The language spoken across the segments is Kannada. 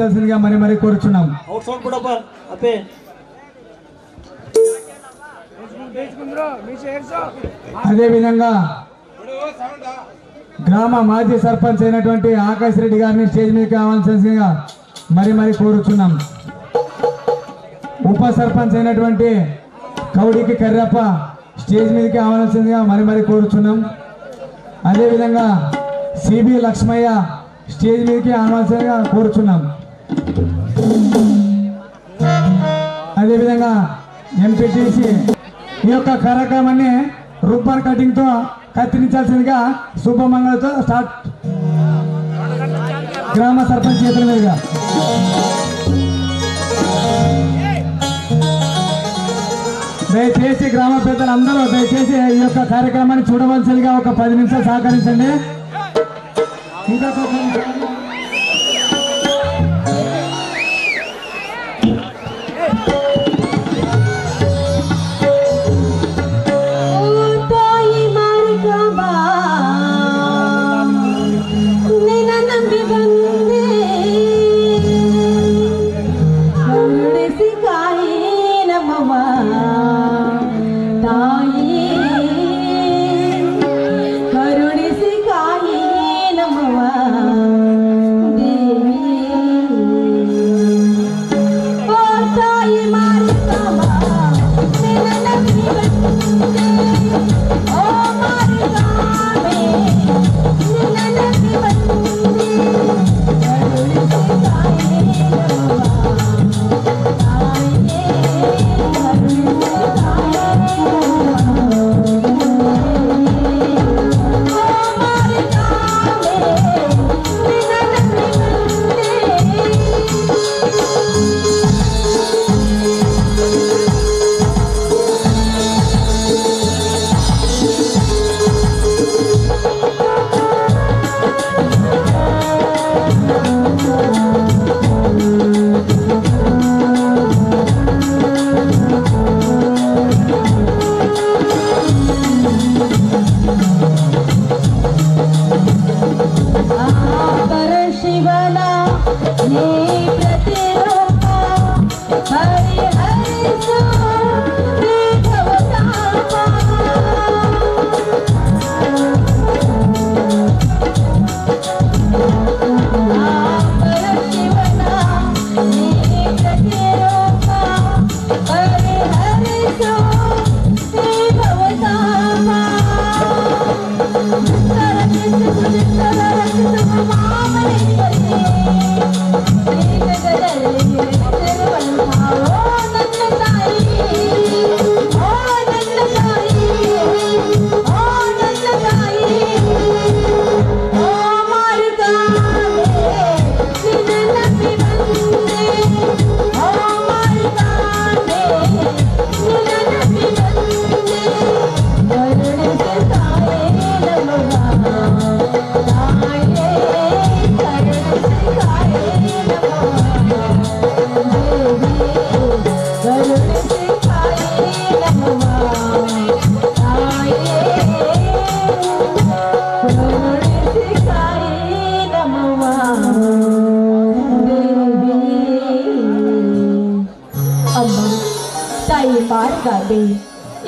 ఆహ్వానించాల్సిందిగా మరి కోరుచున్నాం. అదేవిధంగా గ్రామ మాజీ సర్పంచ్ అయినటువంటి ఆకాశ్ రెడ్డి గారిని స్టేజ్ మీదకి ఆహ్వానించాల్సిందిగా మరి కోరుచున్నాం. ఉప సర్పంచ్ అయినటువంటి కౌడికి కర్రప్ప స్టేజ్ మీదకి ఆహ్వానించాల్సిందిగా మరి కోరుచున్నాం. అదేవిధంగా సిబి లక్ష్మయ్య స్టేజ్ మీదకి ఆహ్వానించాల్సిందిగా కోరుచున్నాం. అదేవిధంగా ఎంపీటీసీ ఈ యొక్క కార్యక్రమాన్ని రూపర్ కటింగ్ తో కత్తిరించాల్సిందిగా శుభమంగళతో స్టార్ట్. గ్రామ సర్పంచ్ చేతుల మీదుగా దయచేసి గ్రామ పెద్దలందరూ దయచేసి ఈ యొక్క కార్యక్రమాన్ని చూడవలసిందిగా ఒక 10 నిమిషాలు సహకరించండి. ఇంకా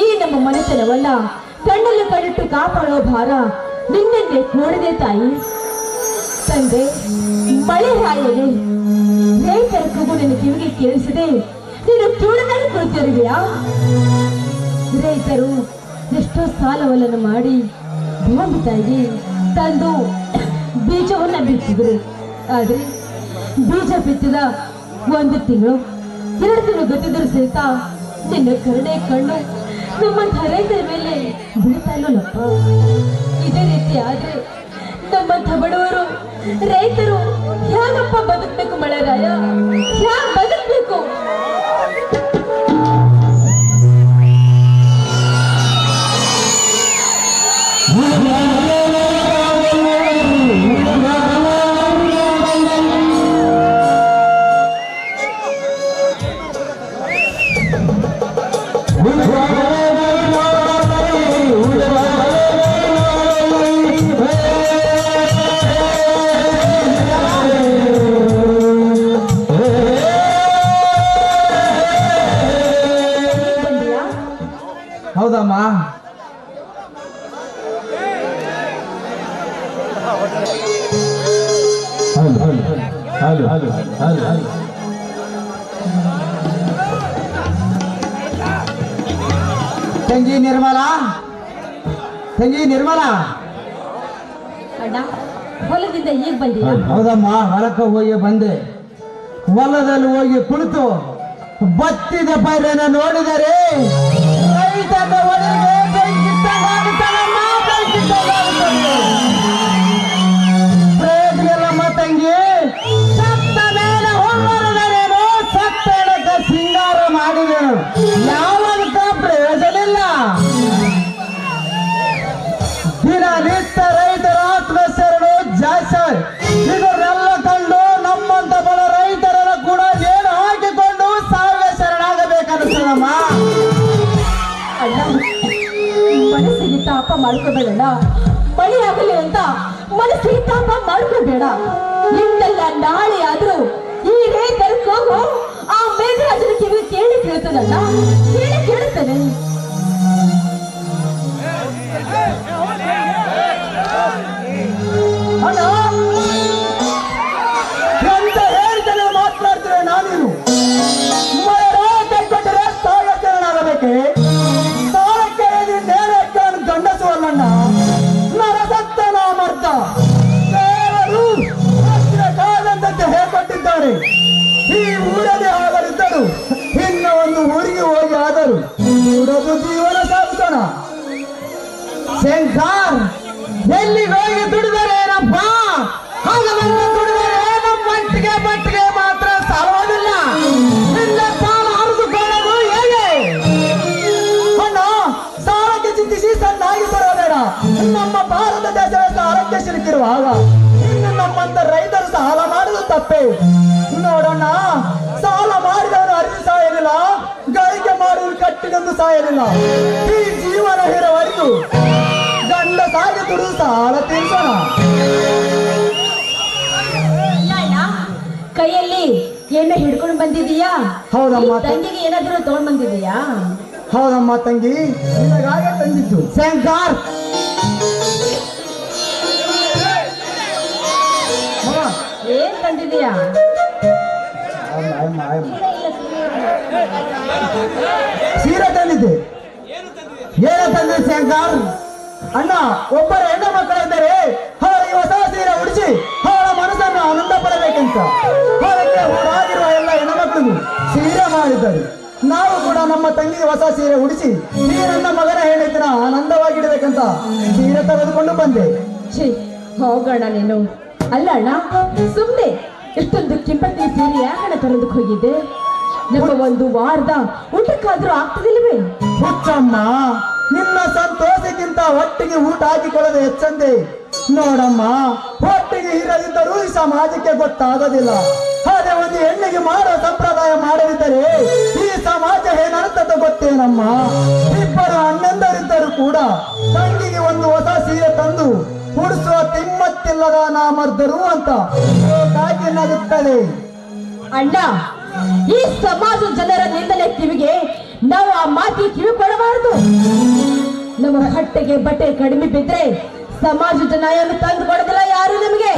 ಈ ನಮ್ಮ ಮನೆತನವನ್ನ ಕಣ್ಣಲ್ಲಿ ಕಡಿಟ್ಟು ಕಾಪಾಡೋ ಭಾರ ನಿನ್ನೆ ನೋಡಿದೆ ತಾಯಿ. ತಂದೆ ಮಳೆ ಹಾಯದೆ ರೈತರ ಕೂಗು ನಿನ್ನ ಕಿವಿಗೆ ಕೇಳಿಸಿದೆ, ನೀನು ತುಳಿದಲ್ಲಿ ಕುಳಿತಿರುವೆಯಾ? ರೈತರು ಎಷ್ಟೋ ಸಾಲವಲ್ಲನ್ನು ಮಾಡಿ ಭೂಮಿ ತಾಯಿ ತಂದು ಬೀಜವನ್ನ ಬಿತ್ತಿದ್ರು. ಆದ್ರೆ ಬೀಜ ಬಿತ್ತಿದ 1 ತಿಂಗಳು 2 ತಿಂಗಳು ಗೊತ್ತಿದ್ರು ಸಹಿತ ನಿನ್ನ ಕರುಣೆ ಕಣ್ಣು ನಮ್ಮಂಥ ರೈತರ ಮೇಲೆ ಬೀಳ್ತಾ ಇಲ್ಲಪ್ಪ. ಇದೇ ರೀತಿ ಆದ್ರೆ ನಮ್ಮಂಥ ಬಡವರು ರೈತರು ಹೇಗಪ್ಪ ಬದುಕಬೇಕು? ಮಳೆರಾಯ ಹೇಗೆ ಬದುಕಬೇಕು? ತಂಗಿ ನಿರ್ಮಲಾ, ತಂಗಿ ನಿರ್ಮಲಾ. ಅಣ್ಣ ಹೊಲದಿಂದ ಈಗ ಬಂದಿಲ್ಲ? ಹೌದಮ್ಮ, ಹೊಲಕ್ಕೆ ಹೋಗಿ ಬಂದೆ. ಹೊಲದಲ್ಲಿ ಹೋಗಿ ಕುಳಿತು ಬತ್ತಿದ ಪೈರನ್ನ ನೋಡಿದರೆ ರೈತನ ಒಳಗೆ ಬೆಂಕಿಟ್ಟಂಗಾಗುತ್ತಾನಮ್ಮ, ಬೆಂಕಿಟ್ಟಂಗಾಗುತ್ತಾನೆ. ಪ್ರೇಮಿಯಲ್ಲಮ್ಮ ತಂಗಿ, ಸತ್ತ ಮೇಲೆ ಹೋಗರೇನು, ಸತ್ತ ಎಡಕ್ಕೆ ಸಿಂಗಾರ ಮಾಡಿದೆನು, ಯಾವದಕ್ಕ ಪ್ರಯೋಜನ ಇಲ್ಲ. ದಿನನಿತ್ಯ ರೈತರ ಆತ್ಮಹತ್ಯೆಗಳು ಜಾಸ್ತಿ. ಇದನ್ನೆಲ್ಲ ಕಂಡು ನಮ್ಮಂತ ಬಡ ರೈತರನ್ನ ಕೂಡ ಏನು ಹಾಕಿಕೊಂಡು ಸಾವಿರ ಶರಣಾಗಬೇಕನ್ನಿಸ್ತದಮ್ಮ. ಅಣ್ಣ ಮನಸ್ಸಿಗೆ ತಾಪ ಮಾಡ್ಕೋಬೇಡಣ್ಣ. ಮಳೆ ಆಗಲಿ ಅಂತ ಮನಸ್ಸಿಗೆ ತಾಪ ಮಾಡ್ಕೋಬೇಡ. ಇಂದಲ್ಲ ನಾಳೆ ಆದ್ರೂ ಈ ರೈತರ ಕೂಗು ಆ ಮೇಘರಾಜನ ಕಿವಿ ಕೇಳಿ ಕೇಳ್ತದಣ್ಣ, ಕೇಳಿ ಕೇಳುತ್ತಾನೆ. ಅಣ್ಣ ಎಂತ ಹೇಳ್ತಾನೆ ಮಾತನಾಡ್ತೇನೆ ನಾನೇನು? ಕೈಕೊಟ್ಟರೆ ಸಾಲ ಶರಣಾಗಬೇಕೆ? ಸಾಲಕ್ಕೆ ನೇರಕ್ಕೆ ಗಂಡಸುವಲ್ಲಣ್ಣ. ನರಸತ್ತ ನಾಮರ್ಥ ದೇವರು ಕಾದಂತೆ ಹೇಳ್ಕೊಟ್ಟಿದ್ದಾರೆ. ಈ ಊರದೇ ಆಗಲಿದ್ದರು ಇನ್ನು ಒಂದು ಊರಿಗೆ ಹೋಗಿ ಆದರು ದುಡದು ಜೀವನ ಸಾಗಿಸೋಣ. ಶಂಕರ್ ಎಲ್ಲಿಗೆ ಹೋಗಿ ದುಡಿದರೇನಪ್ಪ? ಹಾಗಲ್ಲ ದುಡಿದರೆ ನಮ್ಮ ಬಟ್ಟಿಗೆ ಮಾತ್ರ ಸಾಲೋದಿಲ್ಲ. ಇಲ್ಲ ಸಾಲ ಹರಿದುಕೊಳ್ಳೋದು ಹೇಗೆ? ಅಣ್ಣ ಸಾಲಕ್ಕೆ ಚಿಂತಿಸಿ ಸಣ್ಣಾಗಿ ಬರೋಬೇಡ. ನಮ್ಮ ಭಾರತ ದೇಶದ ಆರೋಗ್ಯ ಸಿಲುಕಿರುವಾಗ ಇನ್ನು ನಮ್ಮಂತ ರೈತರು ಸಾಲ ಮಾಡುದು ತಪ್ಪೇ. ನೋಡೋಣ, ಸಾಲ ಮಾಡಿದವನು ಅರಿದು ಸಾಯಲಿಲ್ಲ, ಗಳಿಕೆ ಮಾಡುವುದು ಕಟ್ಟಿನೊಂದು ಸಾಯಲಿಲ್ಲ. ಈ ಜೀವನ ಇರುವವರೆಗೂ ಗಂಡ ಸಾಗಿ ದುಡಿದು ಸಾಲ ತೀರ್ಸೋಣ. ಕೈಯಲ್ಲಿ ಎಣ್ಣೆ ಹಿಡ್ಕೊಂಡು ಬಂದಿದೀಯಾ? ಹೌದಮ್ಮ. ತಂಗಿಗೆ ಏನಾದರೂ ತಗೊಂಡ್ ಬಂದಿದೀಯಾ? ಹೌದಮ್ಮ ತಂಗಿ, ನಿನಗಾಗೆ ತಂದಿದ್ದು. ಶಂಕರ್ ಏನ್ ತಂದಿದೀಯಾ? ಸೀರೆ ತಂದಿದ್ದೆ. ಏನ ತಂದೆ ಶಂಕರ್? ಅಣ್ಣ, ಒಬ್ಬರ ಹೆಣ್ಣು ಮಕ್ಕಳಿದ್ದರೆ ಅವರಿಗೆ ಹೊಸ ಸೀರೆ ಉಡಿಸಿ ಅವಳ ಮನಸ್ಸನ್ನು ಆನಂದ ಪಡಬೇಕಂತ ಅವರಿಗೆ ಊರಾಗಿರುವ ಎಲ್ಲ ಹೆಣ್ಣುಮಕ್ಕಳಿಗೂ ಸೀರೆ ಮಾಡಿದ್ದರು. ನಾವು ಕೂಡ ನಮ್ಮ ತಂಗಿಗೆ ಹೊಸ ಸೀರೆ ಉಡಿಸಿ ಈ ನನ್ನ ಮಗನ ಹೆಣ್ಣಿನ ಆನಂದವಾಗಿಡಬೇಕಂತ ಸೀರೆ ತೆಗೆದುಕೊಂಡು ಬಂದೆ. ಛೀ, ಹೋಗೋಣ ನೀನು. ಅಲ್ಲ ಅಣ್ಣ, ಸುಮ್ಮನೆ ಇಷ್ಟೊಂದು ಕಿಂಪತ್ತಿ ಸೀರೆ ಯಾಕಣ್ಣ ತರೋದಕ್ಕೆ ಹೋಗಿದ್ದೆ? ನಮ್ಮ ಒಂದು ವಾರದ ಊಟಕ್ಕಾದ್ರೂ ಆಗ್ತದಿಲ್ವೇ? ಹುಚ್ಚಮ್ಮ, ನಿನ್ನ ಸಂತೋಷಕ್ಕಿಂತ ಒಟ್ಟಿಗೆ ಊಟ ಹಾಕಿಕೊಳ್ಳದೆ ಹೆಚ್ಚಂದೆ. ನೋಡಮ್ಮ, ಒಟ್ಟಿಗೆ ಇರದಿದ್ದರೂ ಈ ಸಮಾಜಕ್ಕೆ ಗೊತ್ತಾಗೋದಿಲ್ಲ. ಅದೇ ಒಂದು ಹೆಣ್ಣಿಗೆ ಮಾಡೋ ಸಂಪ್ರದಾಯ ಮಾಡದಿದ್ದರೆ ಈ ಸಮಾಜ ಏನಂತ ಗೊತ್ತೇನಮ್ಮ? ಇಬ್ಬರು ಅಣ್ಣಂದರಿದ್ದರು ಕೂಡ ತಂಗಿಗೆ ಒಂದು ಹೊಸ ಸೀರೆ ತಂದು ಉಡಿಸುವ ತಿಮ್ಮತ್ತಿಲ್ಲದ ನಾಮರ್ದರು ಅಂತ ಕಾಕಿ ನಗುತ್ತದೆ. ಅಣ್ಣ, ಈ ಸಮಾಜ ಜನರ ನಿಂದನೆ ಕಿವಿಗೆ ನಾವು ಆ ಮಾತಿಗೆ ಕಿವಿ ಕೊಡಬಾರದು. ನಮ್ಮ ಹೊಟ್ಟೆಗೆ ಬಟ್ಟೆ ಕಡಿಮೆ ಬಿದ್ರೆ ಸಮಾಜ ಜನ ಏನು ತಂದು ಕೊಡೋದಿಲ್ಲ ಯಾರು ನಮಗೆ.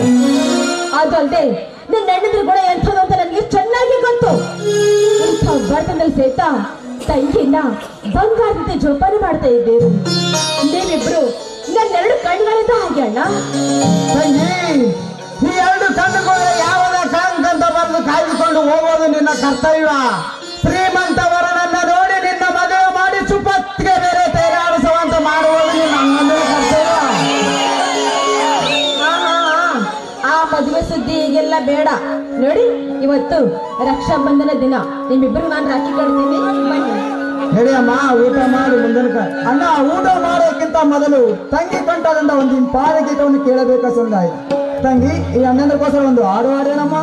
ಅದಲ್ಲದೆ ನಿನ್ನ ಹೆಣ್ಣಿದ್ರ ಗುಣ ಎಂಥದ್ದು ಅಂತ ನನಗೆ ಚೆನ್ನಾಗಿ ಗೊತ್ತು. ಇಂಥ ಬರ್ತನಲ್ಲಿ ಸಹಿತ ತಂಗಿನ ಬಂಗಾರದಂತೆ ಜೋಪಾನ ಮಾಡ್ತಾ ಇದ್ದೇವೆ. ನೀವಿಬ್ರು ನನ್ನೆರಡು ಕಣ್ಣುಗಳಿಂದ ಹಾಗೆ ಅಣ್ಣ. ತಂಗಿ, ಈ ಎರಡು ಕಣ್ಣುಗಳು ಯಾವದ ಕಾಂಕಂತ ಬರೆದು ಕಾಯ್ದುಕೊಂಡು ಹೋಗೋದು ನಿನ್ನ ಕರ್ತವ್ಯ. ಶ್ರೀಮಂತ ವರನನ್ನ ನೋಡಿ ನಿನ್ನ ಮದುವೆ ಮಾಡಿ ಸುಪತ್ತಿಗೆ ಬೇರೆ ತೇರಾಡಿಸುವಂತ ಮಾಡುವುದು ನಿನ್ನ ಕರ್ತವ್ಯ. ಆ ಮದುವೆ ಸುದ್ದಿ ಈಗೆಲ್ಲ ಬೇಡ. ನೋಡಿ, ಇವತ್ತು ರಕ್ಷಾಬಂಧನ ದಿನ. ನಿಮ್ಮಿಬ್ಬರು ನಾನು ರಾಖಿ ಕಳ್ತೀನಿ, ಬನ್ನಿ. ಹೇಳಿಯಮ್ಮ, ಊಟ ಮಾಡಿ ಮುಂದಿನ ಅಣ್ಣ. ಊಟ ಮಾಡೋಕ್ಕಿಂತ ಮೊದಲು ತಂಗಿ ಕಂಠದಿಂದ ಒಂದು ಇಂಪಾದ ಗೀತವನ್ನು ಕೇಳಬೇಕ ಸುಂದಾಯಿ. ತಂಗಿ, ಈ ಅಣ್ಣಂದಕ್ಕೋಸ್ಕರ ಒಂದು ಹಾಡು ಹಾಡೇನಮ್ಮ.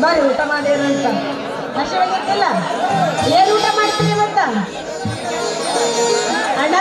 ಬರ್ರಿ ಊಟ ಮಾಡಿರಂತ ಹಸಿವಾಗೈತಿಲ್ಲ ಏನು ಊಟ ಮಾಡ್ತೀರಿ ಇವತ್ತ ಅಣ್ಣ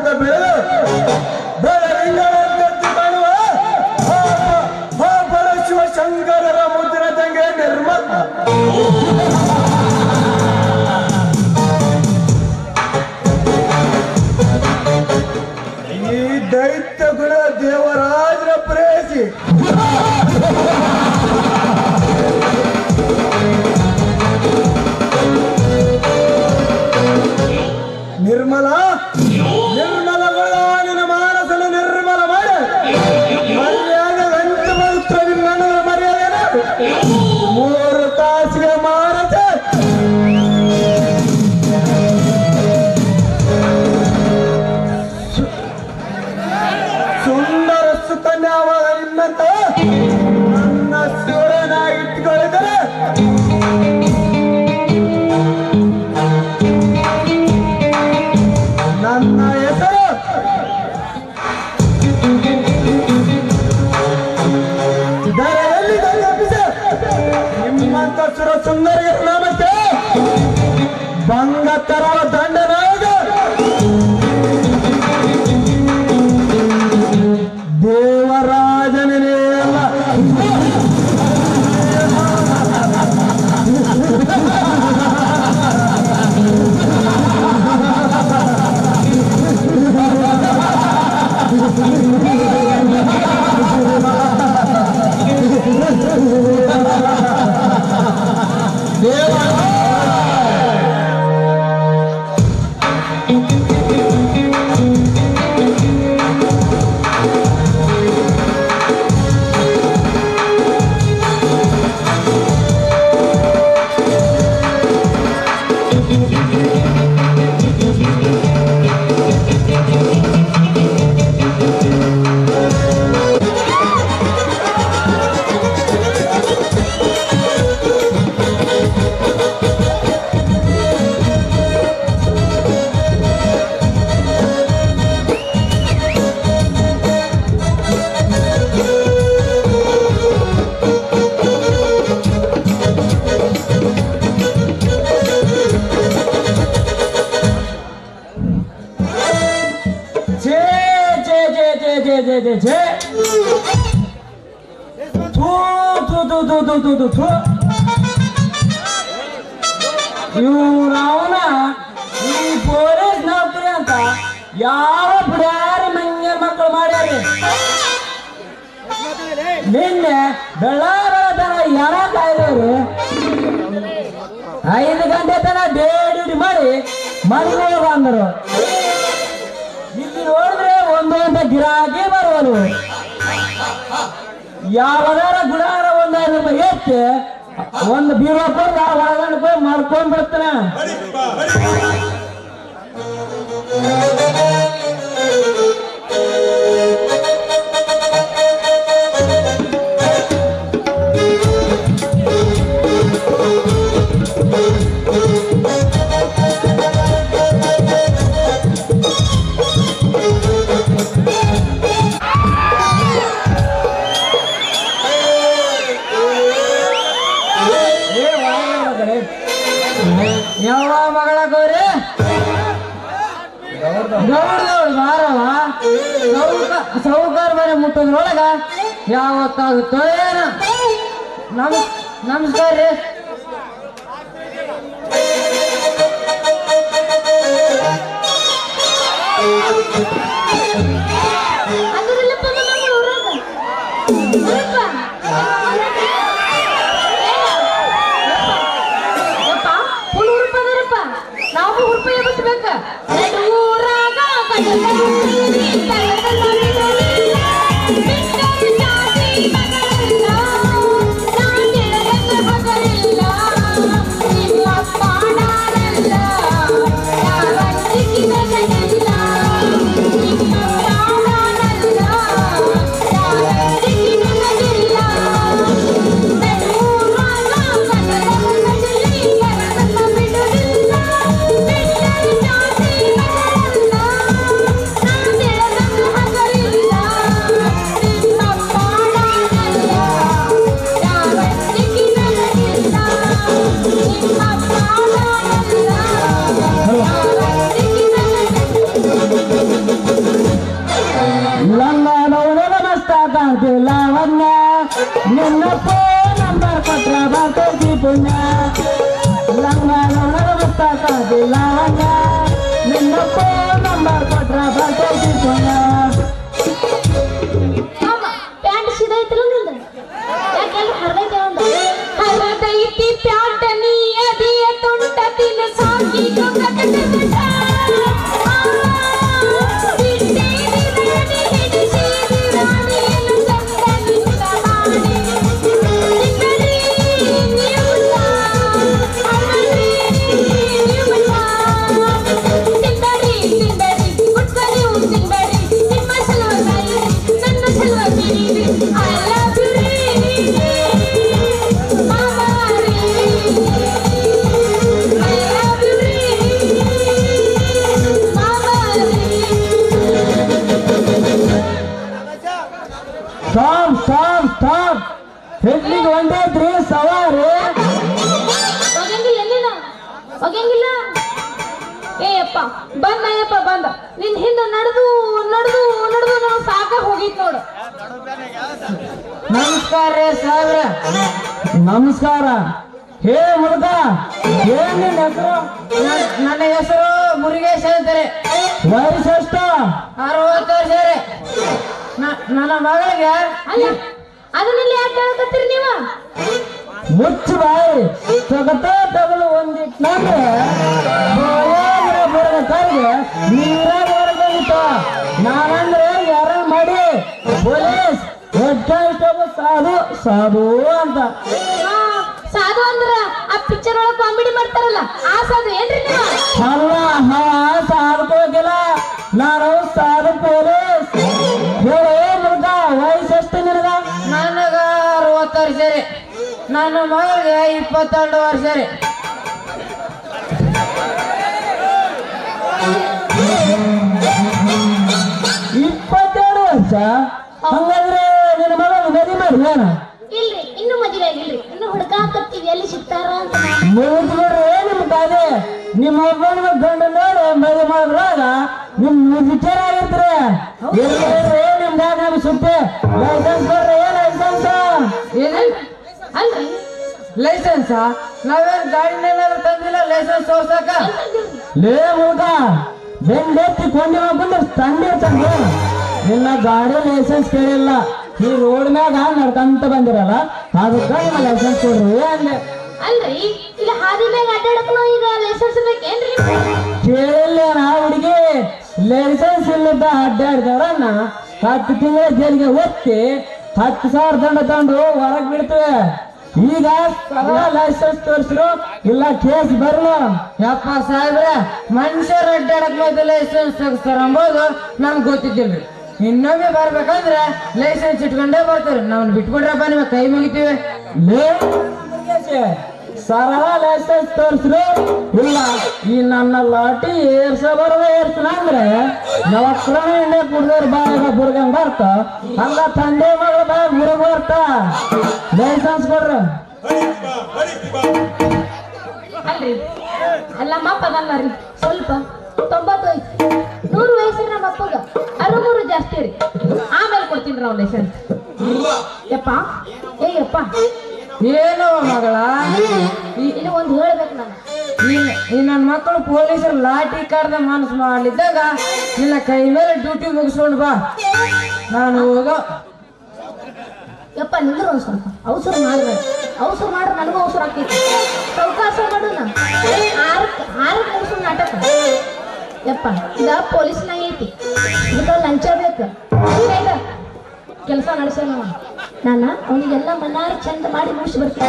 ಬೆಳೆದ ಬೆಳೆದು ಬೆಳರಿಂಗಳಂತೆ ಕಾಣುವ ಶಿವ ಶಂಕರರ ಮುದ್ದಿನ ತಂಗೆ ನಿರ್ಮಲ. ಈ ದೈತ್ಯ ಗುಣ ದೇವರಾಜರ ಪ್ರೇಯಸಿ ನಿರ್ಮಲ ನಿರ್ಮಲಗಳ ನಿನ್ನ ಮಾನಸನ ನಿರ್ಮಲ ಮಾಡ ಮರ್ಯಾದೆ ಗಂಟು ಬರುತ್ತ ನಿನ್ನ ಮರ್ಯಾದೆ 3 ತಾಸಿಗೆ ಮಾನಸ ಸುಂದರ ಸುಕನ್ಯಾವಾಗ ನಿನ್ನಂತ ನನ್ನ ಶಿವರನ ಇಟ್ಕೊಳ್ಳಿದರೆ ನನ್ನ ಹೆಸರು ದರದಲ್ಲಿ ನಿಮ್ಮಂತ ಸುರ ಸುಂದರಿಯ ನಾಮಕ್ಕೆ ಭಂಗ ತರುವ ದಂಡನಾಗ ದೇವರಾಜನೇ ಅಲ್ಲ. ಇವನ ಈ ಪೊಲೀಸ್ ನೌಕರಿ ಅಂತ ಯಾವ ಬಿಡಾರಿ ಮಂಗ್ಯ ಮಕ್ಕಳು ಮಾಡ್ಯಾರಿ. ನಿನ್ನೆ ಬೆಳತನ ಎಣ ಕಾಯ್ದವ್ರು 5 ಗಂಟೆ ತನ ಡೇ ಡ್ಯೂಟಿ ಮಾಡಿ ಮನೆಗೆ ಹೋಗ ಅಂದರು. ಇಲ್ಲಿ ನೋಡಿದ್ರೆ ಒಂದೊಂದು ಗಿರಾಕಿ ಬರುವನು. ಯಾವದಾರ ಗುಡಾರ 1,000 ರೂಪಾಯಿ ಎತ್ತಿ ಒಂದು ಬೀರಪ್ಪ ಒಳಗಡೆ ಹೋಗಿ ಮಾಡ್ಕೊಂಡ್ ಬರ್ತಾನೆ. ಯಾವ ಮಗಳ ಗೌರಿ ಗೌಡ್ದವ್ಳು ಮಾರವ ಸೌಕರ್ ಮನೆ ಮುಟ್ಟೋದ್ರೊಳಗ ಯಾವತ್ತಾಗುತ್ತೋ ಏನ. ನಮಸ್ಕಾರ ರೀ. ನಿನ್ನ ಫೋನ್ ನಂಬರ್ ಕೊಟ್ರ ಬರ್ತೈತಿ ಪುಣ್ಯ ಲಂಗ ನೋಡದ ಗೊತ್ತಾಗೋದಿಲ್ಲ ಹಂಗ ನಿನ್ನ ಫೋನ್ ನಂಬರ್ ಕೊಟ್ರ ಬರ್ತೈತಿ ಪುಣ್ಯ ಪ್ಯಾಂಟ್ ಸೀದಾ ಐತಲ್ಲ ನಿಂದ ಯಾಕೆಲ್ಲ ಹರಿದೈತೆ ಒಂದು ಹರಿದೈತಿ ಪ್ಯಾಂಟ್ ನೀ ಅದಿಯ ತುಂಟ ತಿನ್ನ ಸಾಕಿ ಸ್ಟಾಪ್ ಹೆಡ್ಲಿಗೆ ಒಂದೈತ್ರಿ ಸವಾರಿ ಹೋಗಂಗಿಲ್ಲ ನೀನು ಹೋಗಂಗಿಲ್ಲ ಏಯಪ್ಪ ಬಂದ ನಿನ್ ಹಿಂದೆ ನಡೆದು ನಾವು ಸಾಕ ಹೋಗಿತ್ ನೋಡು ನಮಸ್ಕಾರ ರೀ ಸಾಹೇಬ್ರ ನಮಸ್ಕಾರ ಹೇ ಹುಡುಗ ಏನ್ ನಿನ್ನ ಹೆಸರು ನನ್ನ ಹೆಸರು ಮುರುಗೇಶ್ ಅಂತಾರೆ. ವಯಸ್ಸು ಎಷ್ಟು 60 ವರ್ಷ ರೀ. ನನ್ನ ಮಗಳಿಗೆ ಅಲ್ಲ ಅದನ್ನೆಲ್ಲ ಯಾಕೆ ಹೇಳಕತ್ತೀರಿ ನೀವು ಮುಚ್ಚು ಬಾಯಿ ಸಗತ ತಗಲು ಒಂದಿಟ್ಟಂದ್ರೆ ಬರಬೇಕಾದ್ರೆ ನೀರಾಗ ಹೊರಗಿತ್ತು ನಾನಂದ್ರೆ ಯಾರ ಮಾಡಿ ಪೊಲೀಸ್ ಸಾಧು ಅಂತ ಸಾಧು ಅಂದ್ರ ಆ ಪಿಕ್ಚರ್ ಒಳಗ ಕಾಮಿಡಿ ಮಾಡ್ತಾರಲ್ಲ ಆ ಸಾಧು ಏನ್ರಿ ನೀವು ಅಲ್ಲ ಸಾಧಕೋಗಿಲ್ಲ ನಾನು ಸಾಧು ಪೊಲೀಸ್ ಹೇಳೋ ಮುರುಗ ವಯಸ್ಸೆಷ್ಟು ನಿನಗ ನನಗ 60 ವರ್ಷ ರೀ. ನನ್ನ ಮಗಳಿಗೆ 22 ವರ್ಷ ರೀ. ಇಪ್ಪತ್ತೆರಡು ವರ್ಷ ಹಂಗಂದ್ರೆ ನಿನ್ನ ಮಗ ಮದುವೆ ಮಾಡಿ ಏನ ಇಲ್ರಿ ಇನ್ನು ಮದುವೆ ಆಗಿಲ್ರಿ ಇನ್ನು ಹುಡುಕಾಕತ್ತೀವಿ ಎಲ್ಲಿ ಸಿಗ್ತಾರ ಅಂತ ಮುಗಿದ್ಬಿಡ್ರಿ ನಿಮ್ ಕಾದೆ ನಿಮ್ಮ ಒಬ್ಬನ ಗಂಡ ನೋಡಿ ಮದುವೆ ಮಾಡಿದ್ರಾಗ ನಿಮ್ ವಿಚಾರ ಆಗಿರ್ತೀರಿ ಎಲ್ಲಿ ನಿಮ್ದಾಗ ನಮ್ಗೆ ಸುತ್ತೆ ಲೈಸೆನ್ಸ್ ಕೊಡ್ರಿ ಲೈಸೆನ್ಸ್ ಅಲ್ರಿ ಲೈಸೆನ್ಸ್ ನಾವೇನ್ ಗಾಡಿನೇನಾದ್ರು ತಂದಿಲ್ಲ ಲೈಸೆನ್ಸ್ ತೋರ್ಸಕ. ಲೇ ಹುಡುಗ ಬೆಂಡೆತ್ತಿ ಕೊಂಡಿ ಬಂದ್ರೆ ತಂದಿರ್ತಂಗೆ ನಿನ್ನ ಗಾಡಿ ಲೈಸೆನ್ಸ್ ಕೇಳಿಲ್ಲ ಈ ರೋಡ್ ಮ್ಯಾಗ ನಡ್ಕಂತ ಬಂದಿರಲ್ಲ ಅದಕ್ಕ ನಿಮ್ಮ ಲೈಸೆನ್ಸ್ ಕೊಡ್ರಿ ಅಂದೆ ಅಲ್ರಿ ಇಲ್ಲ ಹಾದಿ ಮ್ಯಾಗ ಅಡ್ಡಾಡಕ್ನು ಈಗ ಲೈಸೆನ್ಸ್ ಬೇಕೇನ್ರಿ ಕೇಳಿಲ್ಲ ನಾ ಹುಡುಗಿ ಲೈಸೆನ್ಸ್ ಇಲ್ಲದ ಅಡ್ಡಾಡ್ದವ್ರನ್ನ 10 ತಿಂಗಳ ಜೈಲಿಗೆ ಒತ್ತಿ 10,000 ದಂಡ ತಗೊಂಡು ಹೊರಗ್ ಬಿಡ್ತೇವೆ ಈಗ ಲೈಸೆನ್ಸ್ ತೋರಿಸಿರು ಇಲ್ಲ ಕೇಸ್ ಬರ್ಲು ಯಪ್ಪ ಸಾಹೇಬ್ರೆ ಮನುಷ್ಯರು ಅಡ್ಡಾಡಕ್ ಮತ್ತೆ ಲೈಸೆನ್ಸ್ ತೆಗಿಸ್ತಾರ ಅಂಬೋದು ನಮ್ಗೆ ಗೊತ್ತಿದ್ದಿಲ್ರಿ. ಇನ್ನೊಮ್ಮೆ ಬರ್ಬೇಕಂದ್ರೆ ಲೈಸೆನ್ಸ್ ಇಟ್ಕೊಂಡೇ ಬರ್ತಾರೆ. ನಾವ್ ಬಿಟ್ಬಿಡ್ರಪ್ಪ ನಿಮಗೆ ಕೈ ಮುಗಿತೀವಿ. ಸರಳ ಲೈಸೆನ್ಸ್ ತೋರಿಸ್ರು ಇಲ್ಲ ಈ ನನ್ನ ಲಾಟಿ ಏರ್ಸ ಬರೋದ ಏರ್ಸನ ಅಂದ್ರೆ ನವಕ್ರಮ ಎಣ್ಣೆ ಕುಡ್ದವ್ರ ಬಾಯಾಗ ಬುರ್ಗಂಗ್ ಬರ್ತ ಹಂಗ ತಂದೆ ಮಗಳ ಬಾಯಾಗ ಬುರ್ಗ ಬರ್ತ ಲೈಸೆನ್ಸ್ ಕೊಡ್ರಿ ಅಲ್ರಿ ಅಲ್ಲ ಮಪ್ಪ ಅದಲ್ಲ ಸ್ವಲ್ಪ 95 100 ವಯಸ್ಸಿನ ನಮ್ಮ ಅಪ್ಪಗ 63 ಜಾಸ್ತಿ ರೀ ಆಮೇಲೆ ಕೊಡ್ತೀನಿ ನಾವು ಲೈಸೆನ್ಸ್ ಯಪ್ಪ ಏಯಪ್ಪ ಏನೋ ಮಗಳ ಇನ್ನು ಒಂದು ಹೇಳ್ಬೇಕು ನಾನು ಈ ನನ್ನ ಮಕ್ಕಳು ಪೊಲೀಸರು ಲಾಠಿ ಕಾಡ್ದ ಮನಸ್ಸು ಮಾಡ್ಲಿದ್ದಾಗ ನಿನ್ನ ಕೈ ಮೇಲೆ ಡ್ಯೂಟಿ ಮುಗಿಸ್ಕೊಂಡು ಬಾ. ನಾನು ಹೋಗೋ ಯಪ್ಪ ನಿಂದ್ರು ಒಂದು ಸ್ವಲ್ಪ ಅವಸರ ಮಾಡ್ಬೇಡ ಅವಸರ ಮಾಡ್ರೆ ನನಗೂ ಅವಸರ ಆಗ್ತೈತಿ ಅವಕಾಶ ಮಾಡೋಣ 6 ಮುಗಿಸೋ ನಾಟಕ ಯಪ್ಪ ಇದ ಪೊಲೀಸ್ನಾಗ ಐತಿ ಇದಕ್ಕೆ ಲಂಚ ಬೇಕು ಕೆಲಸ ನಡೆಸೋಣ ನಾನು ಅವನಿಗೆಲ್ಲ ಮನಾರ ಚಂದ ಮಾಡಿ ಮುಗಿಸಿ ಬರ್ತೀನಿ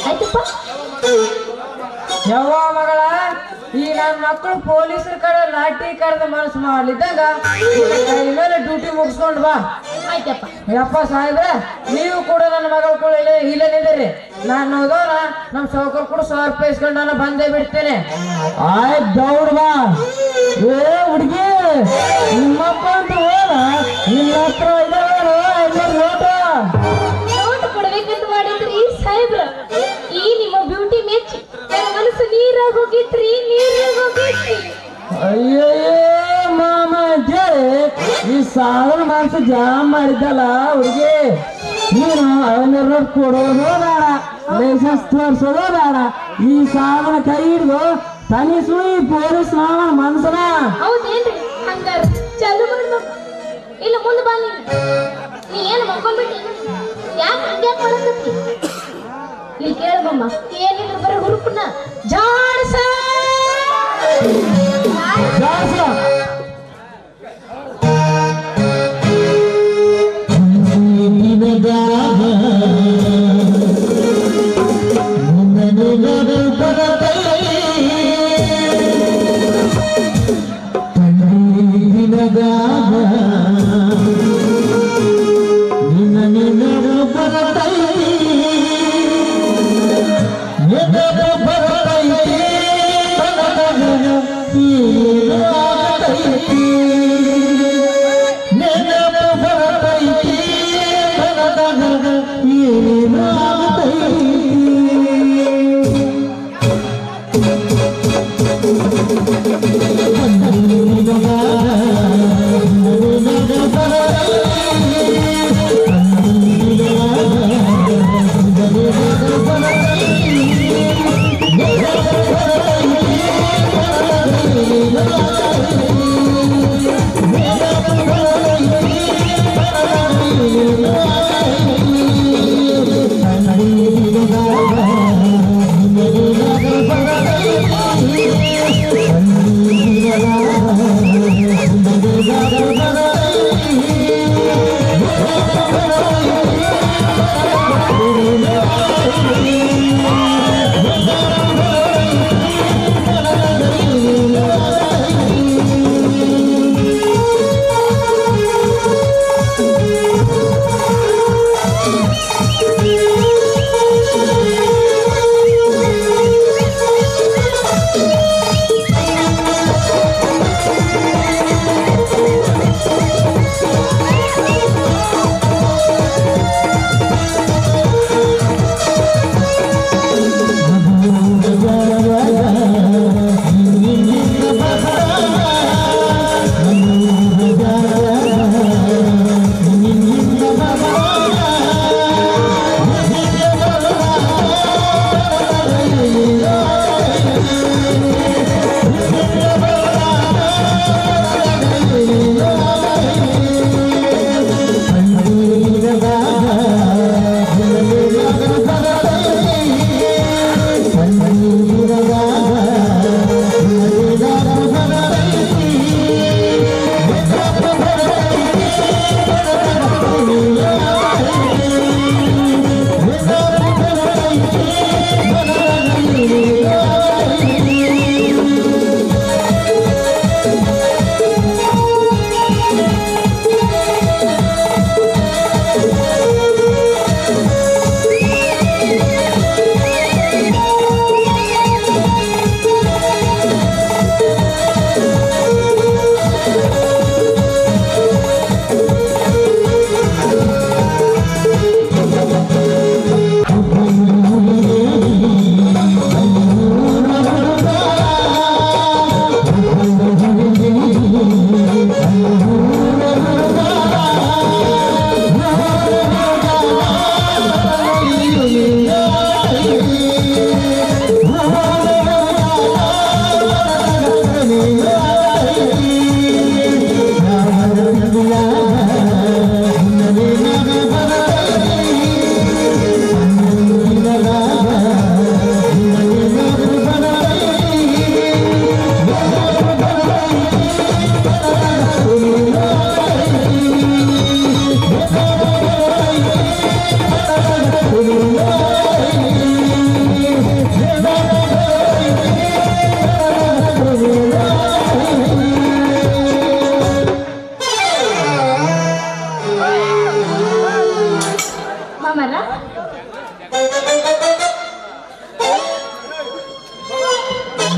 ಆಯ್ತಪ್ಪ. ಯವ್ವ ಮಗಳ ಈ ನನ್ನ ಮಕ್ಕಳು ಪೊಲೀಸರ ಕಡೆ ಲಾಠಿ ಕರೆದ ಮನಸ್ಸು ಮಾಡ್ಲಿದ್ದಾಗ ನಿನ್ನ ಕೈ ಮೇಲೆ ಡ್ಯೂಟಿ ಮುಗಿಸ್ಕೊಂಡು ಬಾ. ಆಯ್ತಪ್ಪ ಯಪ್ಪ ಸಾಹೇಬ್ರೆ ನೀವು ಕೂಡ ನನ್ನ ಮಗಳು ಕೂಡ ಇಲ್ಲೇ ನಿಂದಿರಿ. ನಾನು ಹೋದೋನ ನಮ್ಮ ಸೌಕರ್ ಕೂಡ 100 ರೂಪಾಯಿ ಇಸ್ಕೊಂಡು ನಾನು ಬಂದೇ ಬಿಡ್ತೇನೆ. ಆಯ್ತು ದೌಡ್ ಬಾ. ಏ ಹುಡುಗಿ ನಿಮ್ಮಪ್ಪ ಅಂತ ಹೋದ ನಿನ್ನ ಹತ್ರ ನೋಟ್ ಕೊಡ್ಬೇಕಂತ ಮಾಡಿದ್ರಿ ಸಾಹೇಬ್ರ ಈ ನಿಮ್ಮ ಬ್ಯೂಟಿ ಮೆಚ್ಚಿ ನನ್ನ ಮನಸ್ಸು ನೀರಾಗ ಹೋಗಿತ್ರಿ ಅಯ್ಯಯ್ಯೋ ಮಾಮ ಅಂತೇಳಿ ಈ ಸಾಧನ ಮನಸ್ಸು ಜಾಮ್ ಮಾಡಿದ್ದಲ್ಲ ಹುಡುಗಿ ನೀನು ಅವನ್ನೆಲ್ಲ ಕೊಡೋದು ಬೇಡ, ಲೈಸೆನ್ಸ್ ತೋರಿಸೋದು ಬೇಡ. ಈ ಸಾಧನ ಕೈ ಹಿಡಿದು ತನಿಸು ಈ ಪೊಲೀಸ್ ಮಾವನ ಮನ್ಸನ. ಹೌದೇನ್ರಿ? ಹಂಗಾರ ಚಾಲು ಮಾಡ್ಬೇಕು. ಇಲ್ಲ ಮುಂದೆ ಬಾ ನೀ ಏನು ಮಕ್ಕೊಂಡ್ಬಿಟ್ಟಿ? ಯಾಕೆ ಹಂಗ್ಯಾಕ್ ಮಾಡಕತ್ತಿ? ಇಲ್ಲಿ ಕೇಳಬಮ್ಮ, ಏನಿದ್ರು ಬರೀ ಹುರುಪನ್ನ ಜಾಡ್ಸ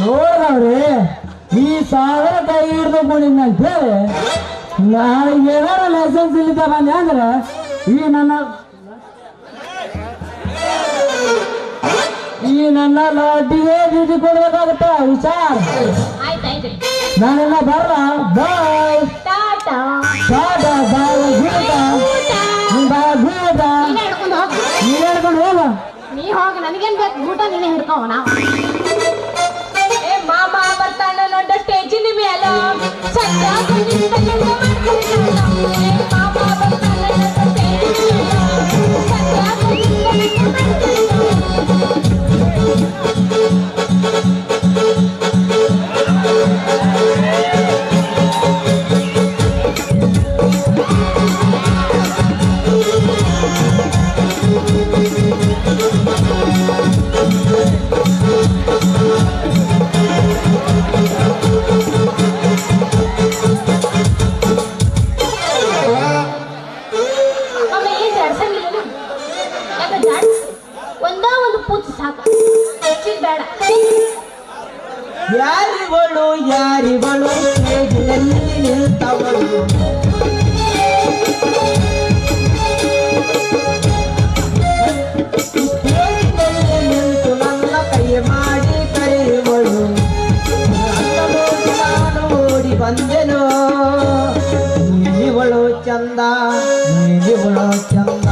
ನೋಡ್ದವ್ರಿ ಈ ಸಾವಿರ ಕೈ ಹಿಡ್ದು ಬಂದಿದ್ನ ಅಂತ ಹೇಳಿ ನಾಳೆಗೆ ಏನಾರ ಲೈಸೆನ್ಸ್ ಇಲ್ಲಿದ್ದ ಬಂದೆ ಅಂದ್ರೆ ಈ ನನ್ನ ಲಾಟಿಗೆ ಡ್ಯೂಟಿ ಕೊಡ್ಬೇಕಾಗತ್ತ ಹುಷಾರ್. ಆಯ್ತಾಯ್ತು, ನಾನೆಲ್ಲ ಬರಲ್ಲ. ಬಾಯ್ ಟಾಟಾ ಟಾಟಾ ಬಾಯ್ ಗೀತ ಬಾಯ್ ಗೀತ. ನನಗೇನ್ ಬೇಕು ಊಟ ನೀನೇ ಹಿಡ್ಕೋ ನಾವು ಏ ಮಾಮ ಬರ್ತಾನ ನೋಡ ಸ್ಟೇಜಿನ ಮೇಲೆ ಸದ್ಯ ಮಾಮ ಬರ್ತಾನ ಸ್ಟೇಜಿನ ಯಾರಿವಳು ಸ್ಟೇಜಿನಲ್ಲಿ ನಿಲ್ತವಳು ಸ್ಟೇಜಿನಲ್ಲಿ ನಿಂತು ನನ್ನ ಕೈ ಮಾಡಿ ಕರೆಯುವಳು ನಾನು ಓಡಿ ಬಂದೆನು ನೀಲಿವಳು ಚಂದ ನೀಲಿವಳು ಚಂದ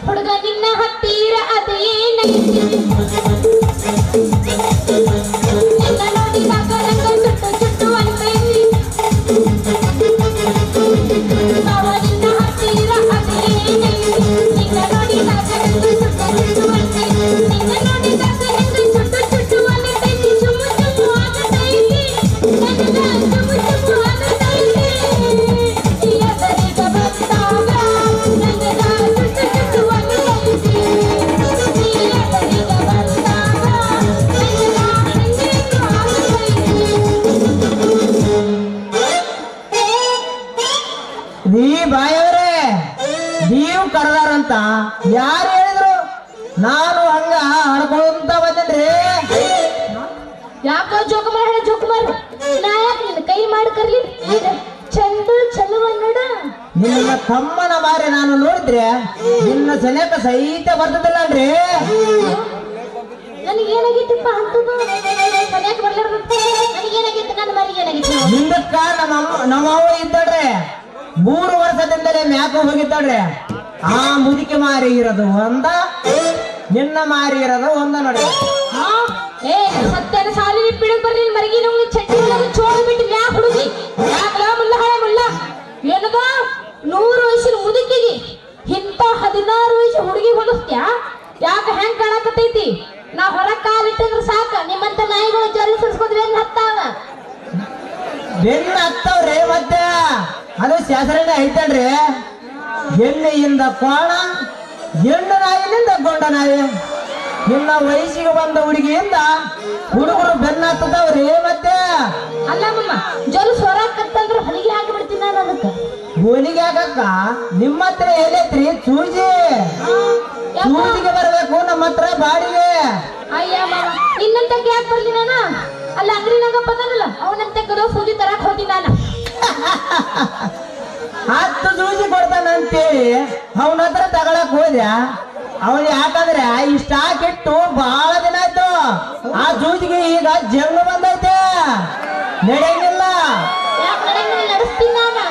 ಹುಡುಗ ನಿನ್ನ ಹತ್ತಿರ ಅದೇನೈತಿ ನೀವು ಕರೆದಾರಂತ ಯಾರು ಹೇಳಿದ್ರು? ನಾನು ಹಂಗ ಹಡ್ಕೊಂತ ಬಂದೇನ್ರಿ. ಯಾಕೋ ಜೋಕುಮಾರ್ ಹೇಳ ಜೋಕುಮಾರ್ ನಾ ಯಾಕೆ ನಿನ್ನ ಕೈ ಮಾಡಿ ಕರ್ಲಿ ಚಂದ ಚಲುವ ನೋಡ ನಿನ್ನ ಕಮ್ಮನ ಮಾರಿ ನಾನು ನೋಡಿದ್ರೆ ನಿನ್ನ ಸನೇಕ ಸಹಿತ ಬರ್ತದಲ್ಲನ್ರಿ. ನನಗೇನಾಗಿತ್ತಪ್ಪ ಅಂತದ್ದು ಸರಿಯಾಗಿ ಬರ್ಲಾರ್ದಂತೆ ನನಗೇನಾಗಿತ್ತು ನನ್ನ ಮರಿಗೆ ಏನಾಗಿತ್ತು ಹಿಂದಕ್ಕ ನಮ್ಮವ್ವ ಇದ್ದಾಳ್ರಿ 3 ವರ್ಷದಿಂದಲೇ ಮ್ಯಾಕ ಹೋಗಿದ್ದಾಳ್ರಿ. ಆ ಮುದುಕಿ ಮಾರಿ ಇರೋದು ಒಂದ, ನಿನ್ನ ಮಾರಿ ಇರೋದು ಒಂದ ನೋಡ್ರಿ. ಏ ಸತ್ಯನ ಸಾಲಿ ಬಿಡಕ್ ಬರ್ಲಿ ಮರಗಿ ನಮ್ಗೆ ಚಟ್ನಿ ಚೋಳ ಬಿಟ್ಟು ಮ್ಯಾಕ ಹುಡುಗಿ ಯಾಕಲ ಮುಲ್ಲ ಹಳೆ ಮುಲ್ಲ ಏನದ 100 ವಯಸ್ಸಿನ ಮುದುಕಿಗೆ ಇಂತ 16 ವಯಸ್ಸು ಹುಡುಗಿ ಹೊಲಿಸ್ತ್ಯಾ? ಯಾಕ ಹೆಂಗ್ ಕಾಣಕತ್ತೈತಿ? ನಾ ಹೊರಗ್ ಕಾಲಿಟ್ಟಿದ್ರೆ ಸಾಕ ನಿಮ್ಮಂತ ನಾಯಿಗಳು ಜಲ್ಲಿ ಸುರ್ಸ್ಕೊಂಡ್ ಬೆನ್ನ ಹತ್ತಾವ. ಬೆನ್ನ ಹತ್ತವ್ರಿ ಮತ್ತೆ ಅದು ಶಾಸ್ತ್ರನೇ ಐತಲ್ರಿ. ಎಣ್ಣೆಯಿಂದ ಕೋಣ, ಹೆಣ್ಣು ನಾಯಿನಿಂದ ಗೊಂಡ ನಾಯಿ. ನಿನ್ನ ವಯಸ್ಸಿಗೆ ಬಂದ ಹುಡುಗಿಯಿಂದ ಹುಡುಗರು ಬೆನ್ನ ಹತ್ತದವ್ರಿ ಮತ್ತೆ. ಅಲ್ಲ ಮಮ್ಮ ಜೊಲ್ ಹೊರಕತ್ತಂದ್ರೆ ಹೊಲಿಗೆ ಹಾಕಿ ಬಿಡ್ತೀನಿ ನಾನು ಅದಕ್ಕೆ. ಹೋಲಿಗೆ ಹಾಕಕ್ಕ ನಿಮ್ಮ ಹತ್ರ ಎಲ್ಲೈತ್ರಿ ಸೂಜಿ? ಸೂಜಿಗೆ ಬರ್ಬೇಕು ನಮ್ಮ ಹತ್ರ ಬಾಡಿಗೆ. ಅಯ್ಯ ಮಾಮ ನಿನ್ನಂತ ಯಾಕೆ ಬರ್ಲಿ ನಾನು? ಅಲ್ಲ ಅಂಗಡಿನಾಗ ಬಂದನಲ್ಲ ಅವನಂತೆ ಕದೋ ಸೂಜಿ ತರಕ್ ಹೋಗಿ ನಾನು 10 ಸೂಜಿ ಕೊಡ್ತಾನಂತೇಳಿ ಅವನ ಹತ್ರ ತಗೊಳಕ್ ಹೋದ್ಯ. ಅವನ್ ಯಾಕಂದ್ರೆ ಇಷ್ಟ ಹಾಕಿಟ್ಟು ಬಹಳ ದಿನ ಆಯ್ತು. ಆ ಸೂಜಿಗೆ ಈಗ ಜಂಗ ಬಂದೈತೆ, ನಡೆಯಂಗಿಲ್ಲ. ನಡೆಸ್ತೀನಿ ನಾನು.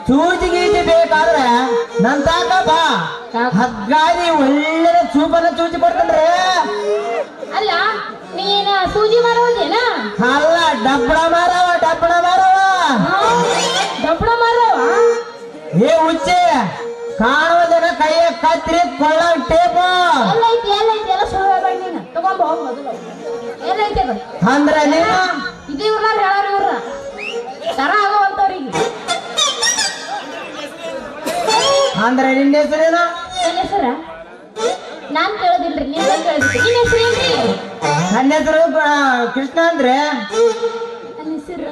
ಸೂಜಿ ಗೀಜಿ ಬೇಕಾದ್ರೆ ನನ್ ತಾಕ ಬಾ, ಹಗ್ಗಾದಿ ಒಳ್ಳೆ ಸೂಪನ ಸೂಜಿ ಕೊಡ್ತೇನ್ರಿ. ಅಲ್ಲ ನೀನ ಸೂಜಿ ಮಾರೋದೇನ? ಅಲ್ಲ ಡಬ್ಬಣ ಮಾರವ, ಡಬ್ಬಣ ಮಾರವ, ದಪ್ಪಡ ಮಾರವ. ಏ ಹುಚ್ಚಿ ಕಾಣುವುದನ್ನ ಕೈಯ ಕತ್ರಿ ಕೊಳ್ಳ ಟೇಪು ಎಲ್ಲೈತಿ ಎಲ್ಲೈತಿ ಎಲ್ಲ ಸುಳ್ಳು ಬೇಡ ನೀನು ತಗೊಂಡ್ ಹೋಗ್ ಮೊದಲು ಎಲ್ಲೈತಿ ಅದು ಅಂದ್ರ ನೀನು ಇದು ಇವ್ರನ್ನ ಹೇಳಾರ ಇವ್ರ ತರ ಆಗೋವಂತವ್ರಿಗೆ. ಅಂದ್ರೆ ನಿನ್ನ ಹೆಸರೇನು? ನನ್ನ ಹೆಸರ ನಾನ್ ಕೇಳೋದಿಲ್ರಿ ನೀವ್ ಕೇಳಿದ್ರಿ. ನಿನ್ನ ಹೆಸರು ಏನ್ರಿ? ನನ್ನ ಹೆಸರು ಕೃಷ್ಣ ಅಂದ್ರೆ. ನನ್ನ ಹೆಸರು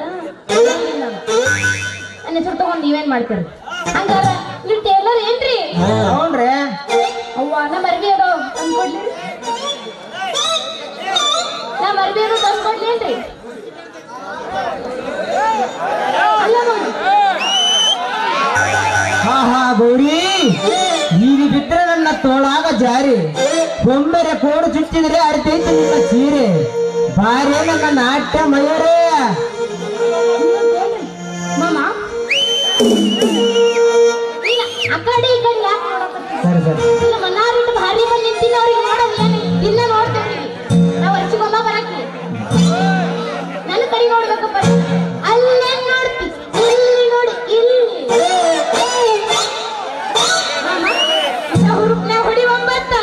ನನ್ನ ಹೆಸರು ತಗೊಂಡ್ ನೀವೇನ್ ಮಾಡ್ತೀರಿ? ಹಂಗಾರ ನೀವು ಟೇಲರ್ ಏನ್ರಿ? ಹೌನ್ರಿ. ಅವ್ವ ನಮ್ಮ ಅರ್ಬಿ ಅದು ತಂದ್ಕೊಡ್ಲಿ. ನಮ್ಮ ಅರ್ಬಿ ಅದು ತಂದ್ಕೊಡ್ಲೇನ್ರಿ? ಅಲ್ಲ ಹಾ ಗೌರಿ, ಈಗ ಬಿದ್ರೆ ನನ್ನ ತೋಳಾಗ ಜಾರಿ, ಬೊಂಬೆರೆ ಕೋಡು ಚುಚ್ಚಿದ್ರೆ ಅರಿತೈತಿ ನಿನ್ನ ಸೀರೆ. ಬಾರಿ ನನ್ನ ನಾಟ್ಯ ಮಯೂರೇ. ಮಾಮ ನೀನು ಆ ಕಡೆ ಈ ಕಡೆ ಯಾಕೆ ನೋಡಕತ್ತಿ? ಸರಿ ಸರಿ ನೋಡ್ಬೇಕಪ್ಪ ಅಲ್ಲೇ ನೋಡ್ತಿ ಇಲ್ಲಿ ನೋಡಿ ಇಲ್ಲಿ ಹುರುಪ್ನ ಹೊಡಿ ಒಂಬತ್ತ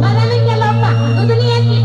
ಮಗನಿಗೆಲ್ಲಪ್ಪ ದುದುನಿ ಹಾಕಿ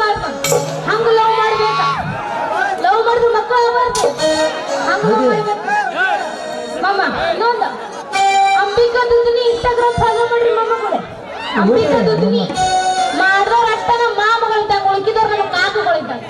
ಮಾಡ್ತಾನ ಹಂಗ ಲವ್ ಮಾಡ್ಬೇಕ ಲವ್ ಮಾಡಿದ್ರೆ ಮಕ್ಕಳು ಆಗ್ಬಾರ್ದು ಹಂಗ ಲವ್ ಮಾಡ್ಬೇಕು ಮಾಮ ಇನ್ನೊಂದು ಅಂಬಿಕಾ ದುದ್ನಿ ಇನ್ಸ್ಟಾಗ್ರಾಮ್ ಫಾಲೋ ಮಾಡ್ರಿ ಮಾಮಗಳೇ ಅಂಬಿಕಾ ದುದ್ನಿ ಮಾಡಿದವ್ರ ಅಷ್ಟ ನಮ್ಮ ಮಾಮಗಳಿದ್ದಾಗ ಉಳ್ಕಿದವ್ರು ನಮ್ಮ ಕಾಕುಗಳಿದ್ದಾಗ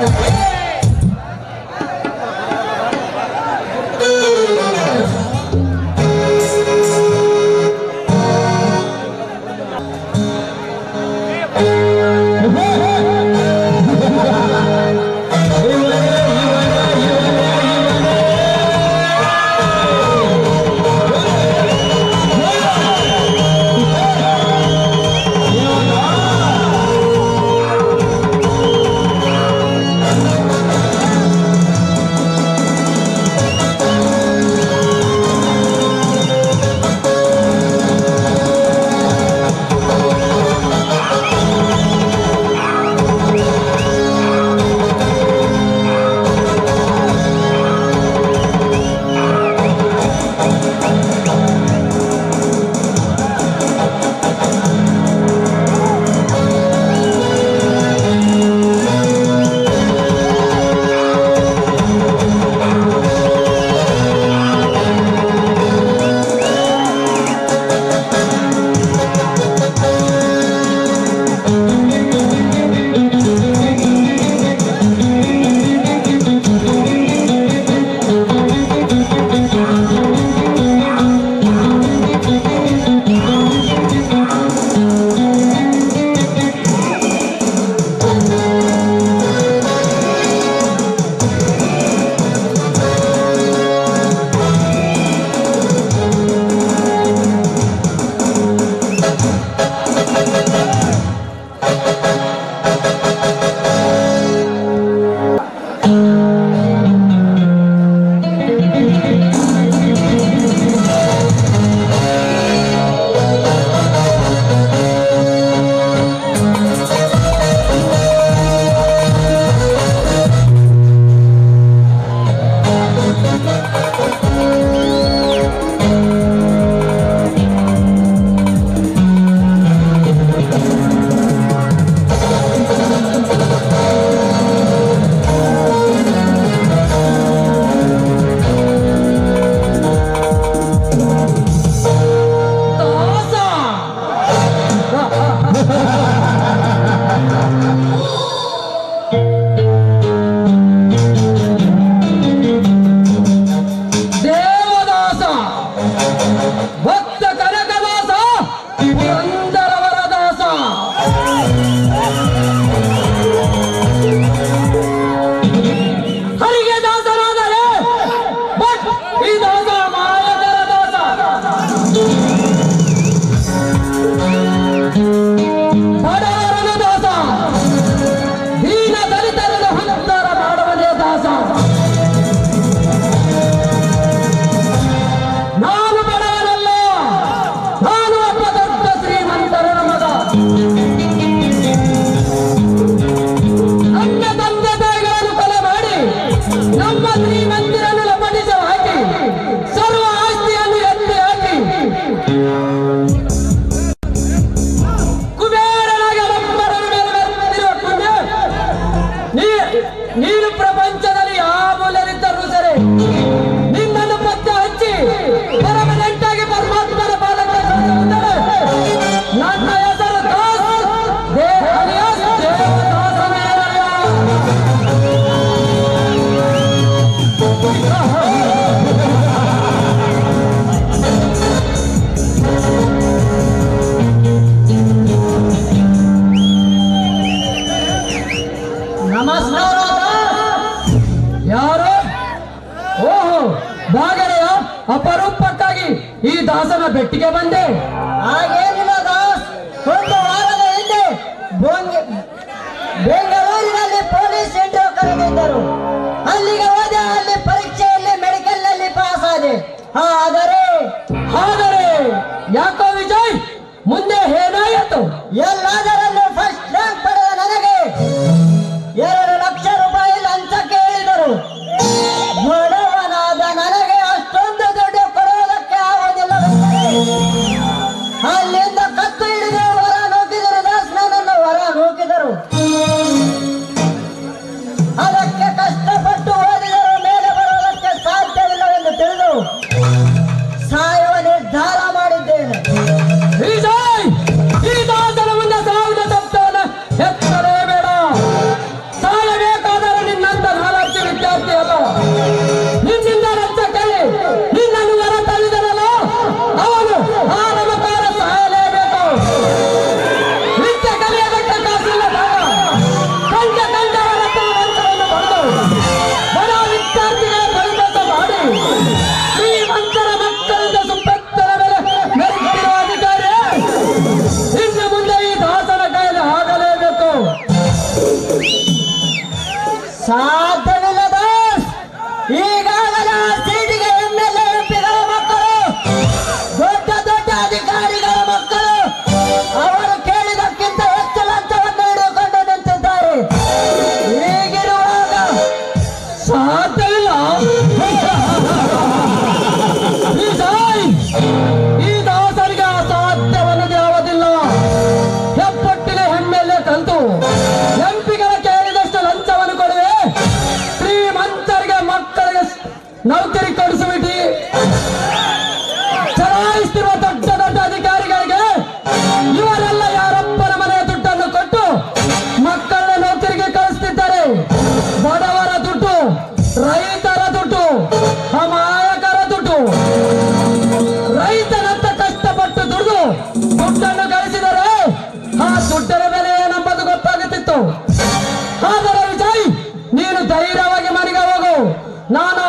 ಅಪರೂಪಕ್ಕಾಗಿ ಈ ದಾಸನ ಬೆಟ್ಟಿಗೆ ಬಂದೆ. ಹಾಗೇನಿಲ್ಲ ದಾಸ್, ಒಂದು ವಾರದ ಹಿಂದೆ ಬೆಂಗಳೂರಿನಲ್ಲಿ ಪೊಲೀಸ್ ಇಂಟರ್ವ್ಯೂ ಕರೆದಿದ್ದರು. ಅಲ್ಲಿಗೆ ಹೋದೆ. ಅಲ್ಲಿ ಪರೀಕ್ಷೆಯಲ್ಲಿ ಮೆಡಿಕಲ್ ನಲ್ಲಿ ಪಾಸ್ ಆದೆ. ಆದರೆ ಯಾಕೋ ವಿಜಯ್, ಮುಂದೆ ಏನಾಯಿತು? ಎಲ್ಲದರಲ್ಲೂ ಫಸ್ಟ್ ರ್ಯಾಂಕ್ ಪಡೆದ ನನಗೆ 2 ಲಕ್ಷ ರೂಪಾಯಿ ಲಂಚ ಕೇಳಿದರು. ಬಡವನಾದ ನನಗೆ ಅಷ್ಟೊಂದು ದುಡ್ಡು ಕೊಡುವುದಕ್ಕೆ ಆಗುವುದಿಲ್ಲ. ಅಲ್ಲಿಂದ ಕತ್ತು ಹಿಡಿದು ಹೊರ ನೂಕಿದರು ದಾಸ್, ನನ್ನನ್ನು ಹೊರ ನೂಕಿದರು. ಸಾಧ್ಯವಿಲ್ಲ ದೋಸ್. ಈಗಾಗಲೇ ಆ ಸೀಟಿಗೆ MLA MP ಗಳ ಮಕ್ಕಳು, ದೊಡ್ಡ ದೊಡ್ಡ ಅಧಿಕಾರಿಗಳ ಮಕ್ಕಳು ಅವರು ಕೇಳಿದಕ್ಕಿಂತ ಹೆಚ್ಚು ಲಂಚವನ್ನು ಹಿಡಿದುಕೊಂಡು ನಿಂತಿದ್ದಾರೆ. ಹೀಗಿರುವಾಗ ಸಾಧ್ಯವಿಲ್ಲ. ಈ ದಾಸರಿಗೆ ಅಸಾಧ್ಯವನ್ನದೇ ಯಾವುದಿಲ್ಲ. ಹೆಪ್ಪೊಟ್ಟಿನ ಹೆಮ್ಮೆಲೆ ಕಲಿತು ಎಂಪಿಗಳ ಕೇಳಿದಷ್ಟು ಲಂಚವನ್ನು ಕೊಡುವೆ. ಶ್ರೀಮಂತರಿಗೆ ಮಕ್ಕಳಿಗೆ ನೌಕರಿ ಕೊಡಿಸುವಿಟಿ. ಚಲಾಯಿಸ್ತಿರುವ ದೊಡ್ಡ ದೊಡ್ಡ ಅಧಿಕಾರಿಗಳಿಗೆ ಇವರೆಲ್ಲ ಯಾರಪ್ಪನ ಮನೆಯ ದುಡ್ಡನ್ನು ಕೊಟ್ಟು ಮಕ್ಕಳನ್ನ ನೌಕರಿಗೆ ಕಳಿಸ್ತಿದ್ದಾರೆ. ಬಡವರ ದುಡ್ಡು, ರೈತರ ದುಡ್ಡು, ಅಮಾಯಕರ ದುಡ್ಡು. ರೈತನಂತ ಕಷ್ಟಪಟ್ಟು ದುಡ್ಡನ್ನು ಗಳಿಸಿದರೆ ಆ ದುಡ್ಡರ ಬೆಲೆ ಏನೆಂಬುದು ಗೊತ್ತಾಗುತ್ತಿತ್ತು. ಆದರೆ ವಿಜಯ್, ನೀನು ಧೈರ್ಯವಾಗಿ ಮನೆಗೆ ಹೋಗು. ನಾನು